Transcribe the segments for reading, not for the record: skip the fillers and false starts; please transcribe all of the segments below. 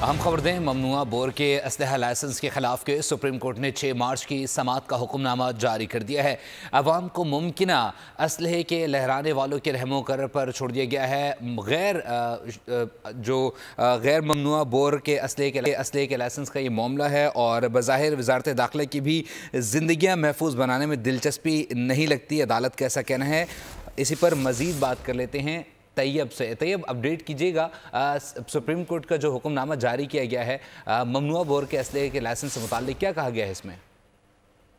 अहम खबर दें, ममनुआ बोर के असलहा लाइसेंस के खिलाफ के सुप्रीम कोर्ट ने 6 मार्च की समाअत का हुक्मनामा जारी कर दिया है। अवाम को मुमकिना असलहे के लहराने वालों के रहमो करर पर छोड़ दिया गया है। गैर ममनुआ बोर के असलहे के लाइसेंस का ये मामला है और बज़ाहिर वज़ारत दाखिला की भी ज़िंदगियाँ महफूज बनाने में दिलचस्पी नहीं लगती, अदालत का ऐसा कहना है। इसी पर मज़ीद बात कर लेते हैं तैयब से। तैयब, अपडेट कीजिएगा, सुप्रीम कोर्ट का जो हुक्मनामा जारी किया गया है ममनुआ बोर के असलहे के लाइसेंस से मुताल्लिक, क्या कहा गया है इसमें?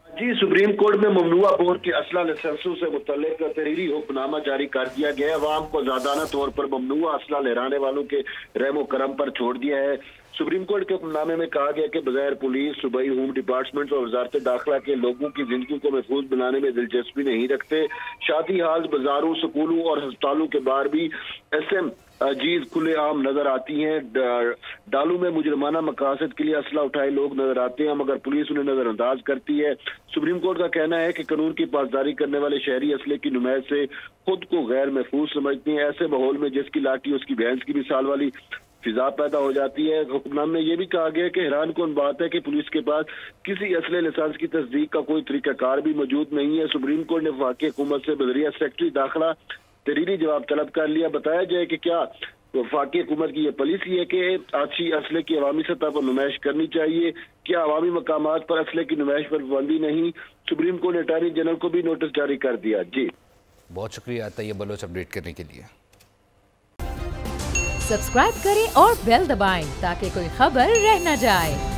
जी, सुप्रीम कोर्ट में ममनुआ बोर के असला लाइसेंसों से मुतल्लिक तहरीरी हुक्मनामा जारी कर दिया गया है। अवाम को ज़ादाना तौर पर ममनुआ असला लहराने वालों के रहमो करम पर छोड़ दिया है। सुप्रीम कोर्ट के हुक्मनामे में कहा गया कि बगैर पुलिस, सूबाई होम डिपार्टमेंट और वजारत दाखिला के लोगों की जिंदगी को महफूज बनाने में दिलचस्पी नहीं रखते। शादी हाल, बाजारों, स्कूलों और अस्पतालों के बाहर भी SM जीज खुले आम नजर आती हैं। डालू में मुजरमाना मकासद के लिए असला उठाए लोग नजर आते हैं, मगर पुलिस उन्हें नजरअंदाज करती है। सुप्रीम कोर्ट का कहना है कि कानून की पासदारी करने वाले शहरी असले की नुमाइश से खुद को गैर महफूज समझते हैं। ऐसे माहौल में जिसकी लाठी उसकी भैंस की मिसाल वाली फिजा पैदा हो जाती है। हुक्मनामे में यह भी कहा गया कि हैरान कौन बात है कि पुलिस के पास किसी असले लाइसेंस की तस्दीक का कोई तरीकाकार भी मौजूद नहीं है। सुप्रीम कोर्ट ने वफाकी हुकूमत से बजरिया सेक्रेटरी दाखिला तहरीरी जवाब तलब कर लिया। बताया जाए कि क्या वफाकी हुकूमत की यह पॉलिसी है कि अच्छी असले की अवामी सतह पर नुमाइश करनी चाहिए? क्या अवामी मकामात पर असले की नुमाइश पर पाबंदी नहीं? सुप्रीम कोर्ट ने अटॉर्नी जनरल को भी नोटिस जारी कर दिया। जी, बहुत शुक्रिया तैयब बलोच अपडेट करने के लिए। सब्सक्राइब करें और बेल दबाएं ताकि कोई खबर रह न जाए।